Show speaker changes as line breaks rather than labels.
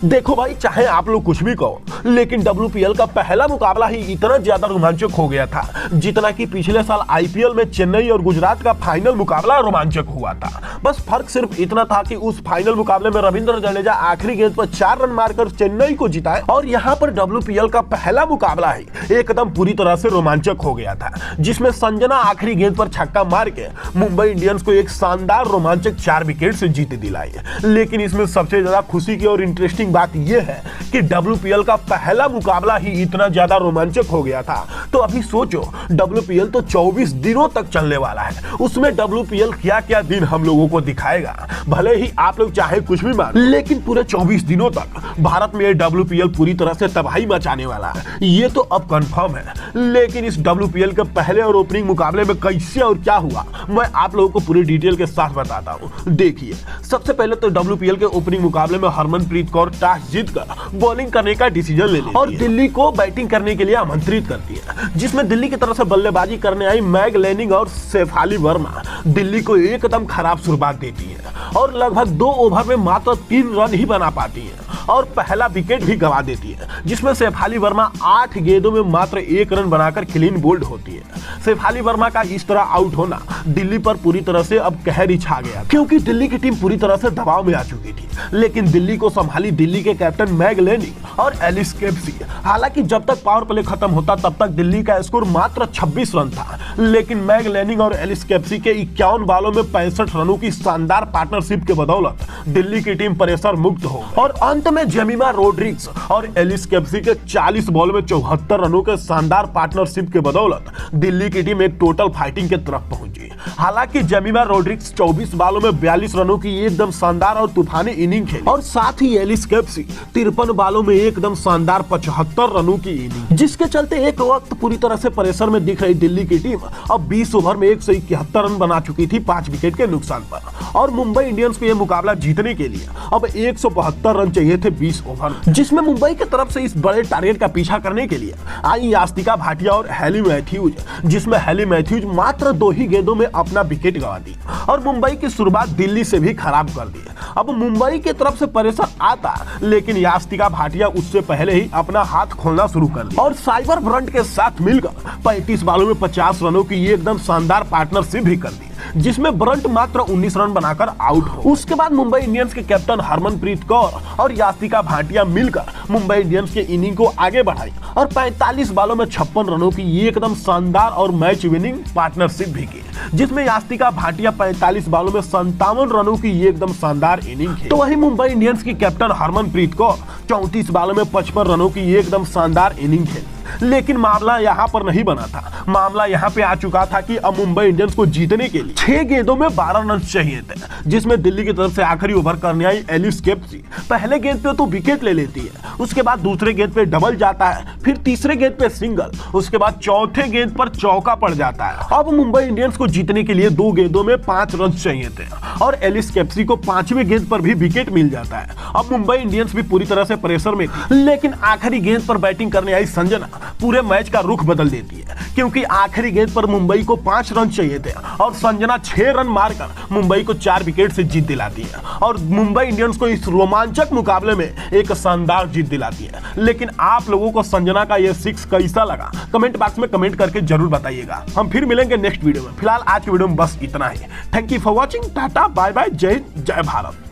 देखो भाई, चाहे आप लोग कुछ भी कहो, लेकिन WPL का पहला मुकाबला ही इतना ज्यादा रोमांचक हो गया था जितना कि पिछले साल IPL में चेन्नई और गुजरात का फाइनल मुकाबला रोमांचक हुआ था। बस फर्क सिर्फ इतना था कि उस फाइनल मुकाबले में रविंद्र जडेजा आखिरी गेंद पर 4 रन मारकर चेन्नई को जिताए और यहाँ पर WPL का पहला मुकाबला ही एकदम पूरी तरह से रोमांचक हो गया था, जिसमें संजना आखिरी गेंद पर छक्का मार के मुंबई इंडियंस को एक शानदार रोमांचक 4 विकेट से जीत दिलाई। लेकिन इसमें सबसे ज्यादा खुशी की और इंटरेस्टिंग बात यह है कि WPL का पहला मुकाबला ही इतना ज्यादा रोमांचक हो गया था। तो अभी सोचो, WPL तो 24 दिनों तक चलने वाला है, उसमें WPL क्या क्या दिन हम लोगों को दिखाएगा। भले ही आप लोग चाहे कुछ भी मान, लेकिन पूरे 24 दिनों तक भारत में WPL पूरी तरह से तबाही मचाने वाला है, ये तो अब कंफर्म है। लेकिन इस WPL के पहले और ओपनिंग मुकाबले में कैसे और क्या हुआ, मैं आप लोगों को पूरी डिटेल के साथ बताता हूँ। देखिए, सबसे पहले तो WPL के ओपनिंग मुकाबले में हरमनप्रीत कौर टॉस जीतकर बॉलिंग करने का डिसीजन ले लेती है और दिल्ली को बैटिंग करने के लिए आमंत्रित करती है, जिसमें दिल्ली की तरफ से बल्लेबाजी करने आई मैग लैनिंग और शेफाली वर्मा दिल्ली को एकदम खराब शुरुआत देती है और लगभग 2 ओवर में मात्र 3 रन ही बना पाती है और पहला विकेट भी गंवा देती है, जिसमें शेफाली वर्मा 8 गेंदों में मात्र 1 रन बनाकर क्लीन बोल्ड होती है। शेफाली वर्मा का इस तरह आउट होना दिल्ली पर पूरी तरह से अब कहर ही छा गया, क्योंकि दिल्ली की टीम पूरी तरह से दबाव में आ चुकी थी। लेकिन दिल्ली को संभाली दिल्ली के कैप्टन मैग लैनिंग और एलिस केप्सी। हालांकि जब तक पावर प्ले खत्म होता तब तक दिल्ली का स्कोर मात्र 26 रन था, लेकिन मैग लैनिंग और एलिस केप्सी के 51 बालों में 65 रनों की शानदार पार्टनरशिप के बदौलत दिल्ली की टीम प्रेशर मुक्त हो और अंत में जेमिमा रोड्रिग्स और एलिस केप्सी के 40 बॉल में 74 रनों के शानदार पार्टनरशिप के बदौलत दिल्ली की टीम एक टोटल फाइटिंग के तरफ पहुंची। हालांकि जेमिमा रोड्रिग्स 24 बालों में 42 रनों की एकदम शानदार और तूफानी इनिंग खेली और साथ ही एलिस केप्सी 53 बालों में एकदम शानदार 75 रनों की इनिंग, जिसके चलते एक वक्त पूरी तरह से प्रेशर में दिख रही दिल्ली की टीम अब 20 ओवर में 171 रन बना चुकी थी 5 विकेट के नुकसान पर। और मुंबई इंडियंस को यह मुकाबला जीतने के लिए अब 172 रन चाहिए थे 20 ओवर में, जिसमें मुंबई की तरफ से इस बड़े टारगेट का पीछा करने के लिए आई यास्तिका भाटिया और हेली मैथ्यूज, जिसमें हेली मैथ्यूज मात्र 2 ही गेंदों में अपना विकेट गंवा दी और मुंबई की शुरुआत दिल्ली से भी खराब कर दी। अब मुंबई की तरफ से प्रेशर आता, लेकिन यास्तिका भाटिया उससे पहले ही अपना हाथ खोलना शुरू कर दिया और साइबर ब्रंट के साथ मिलकर 35 बालों में 50 रनों की एकदम शानदार पार्टनरशिप भी कर दी, जिसमें ब्रंट मात्र 19 रन बनाकर आउट हो। उसके बाद मुंबई इंडियंस के कैप्टन हरमनप्रीत कौर और यास्तिका भाटिया मिलकर मुंबई इंडियंस के इनिंग को आगे बढ़ाई और 45 बालों में 56 रनों की एकदम शानदार और मैच विनिंग पार्टनरशिप भी की, जिसमें यास्तिका भाटिया 45 बालों में 57 रनों की एकदम शानदार इनिंग खेली। तो वहीं मुंबई इंडियंस की कैप्टन हरमनप्रीत कौर 34 बालों में 55 रनों की एकदम शानदार इनिंग खेली। लेकिन मामला यहाँ पर नहीं बना था, मामला यहाँ पे आ चुका था कि अब मुंबई इंडियंस को जीतने के लिए 6 गेंदों में 12 रन चाहिए थे, जिसमें दिल्ली की तरफ से आखिरी ओवर करने आई एलिस केप्सी पहले गेंद पे तो विकेट ले लेती है, उसके बाद दूसरे गेंद पे डबल जाता है, फिर तीसरे गेंद पे सिंगल, उसके बाद चौथे गेंद पर चौका पड़ जाता है। अब मुंबई इंडियंस को जीतने के लिए 2 गेंदों में 5 रन चाहिए थे और एलिस केप्सी को 5वें गेंद पर भी विकेट मिल जाता है। अब मुंबई इंडियंस भी पूरी तरह से प्रेशर में थी, लेकिन आखिरी गेंद पर बैटिंग करने आई संजना पूरे मैच का रुख बदल देती है, क्योंकि आखिरी गेंद पर मुंबई को 5 रन चाहिए थे और संजना 6 रन मारकर मुंबई को 4 विकेट से जीत दिलाती है और मुंबई इंडियंस को इस रोमांचक मुकाबले में एक शानदार जीत दिलाती है। लेकिन आप लोगों को संजना का यह 6 कैसा लगा, कमेंट बॉक्स में कमेंट करके जरूर बताइएगा। हम फिर मिलेंगे नेक्स्ट वीडियो में। फिलहाल आज की वीडियो में बस इतना ही। Thank you for watching. Tata bye bye, जय हिंद, जय भारत।